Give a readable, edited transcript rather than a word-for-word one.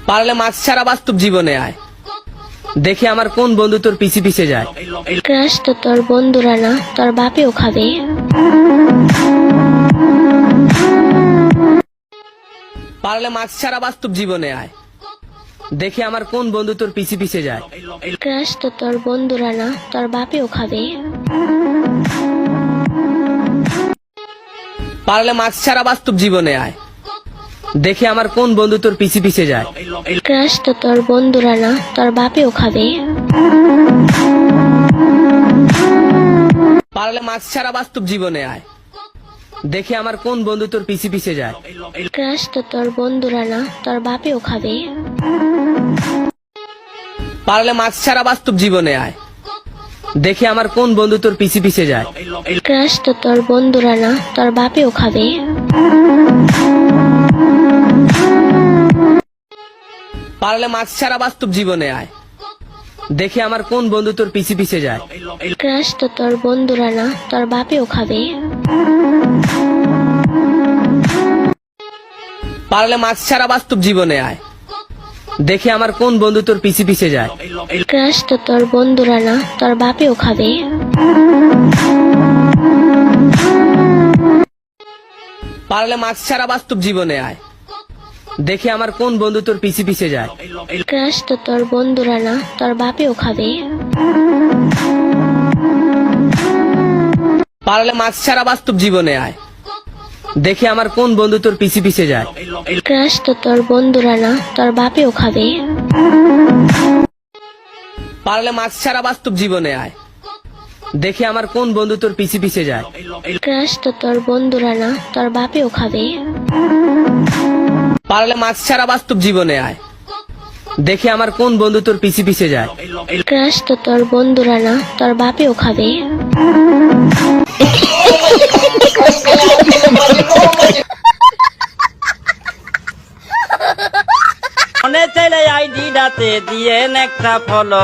পারলে মাস্ক ছাড়া বাস্তব জীবনে আয়, দেখি আমার কোন বন্ধু তোর পিছে পিছে যায়। ক্রাশ তো তোর বন্ধুরা না, তোর বাপেও খাবে। পারলে মাস্ক ছাড়া বাস্তব জীবনে আয়, দেখি আমার কোন বন্ধু তোর পিছে পিছে যায়। ক্রাশ তো তোর বন্ধুরা না, তোর বাপেও খাবে। পারলে মাস্ক ছাড়া বাস্তব জীবনে আয়, দেখি আমার কোন বন্ধু তোর পিছে পিছে যায়। ক্রাশ তো তোর বন্ধুরা না, তোর বাপেও খাবে। পারলে মাস্ক ছাড়া বাস্তব জীবনে আয়, দেখি আমার কোন বন্ধু তোর পিছে পিছে যায়। ক্রাশ তো তোর বন্ধুরা না, তোর বাপেও খাবে। পারলে মাস্ক ছাড়া বাস্তব জীবনে আয়, দেখি আমার কোন বন্ধু তোর পিছে পিছে যায়। ক্রাশ তো তোর বন্ধুরা না, তোর বাপেও খাবে। পারলে মাস্ক ছাড়া বাস্তব জীবনে আয়, দেখি আমার কোন বন্ধু তোর পিছে পিছে যায়। ক্রাশ তো তোর বন্ধুরা না, তোর বাপেও খাবে। পারলে মাস্ক ছাড়া বাস্তব জীবনে আয়, দেখি আমার কোন বন্ধু তোর পিছে পিছে যায়। ক্রাশ তো তোর বন্ধুরা না, তোর বাপেও খাবে। পারলে মাস্ক ছাড়া বাস্তব জীবনে আয়, দেখি আমার কোন বন্ধু তোর পিছে পিছে যায়। ক্রাশ তো তোর বন্ধুরা না, তোর বাপেও খাবে। পারলে মাস্ক ছাড়া বাস্তব জীবনে আয়, দেখি আমার কোন বন্ধু তোর পিছে পিছে যায়। ক্রাশ তো তোর বন্ধুরা না, তোর বাপেও খাবে। পারলে মাস্ক ছাড়া বাস্তব জীবনে আয়, দেখি আমার কোন বন্ধু তোর পিছে পিছে যায়। ক্রাশ তো তোর বন্ধুরা না, তোর বাপেও খাবে। পারলে মাস্ক ছাড়া বাস্তব জীবনে আয়, দেখি আমার কোন বন্ধু তোর পিছে পিছে যায়। ক্রাশ তো তোর বন্ধুরা না, তোর বাপেও খাবে। মনে চাইলে আইডিটাতে দিয়ে একটা ফলো।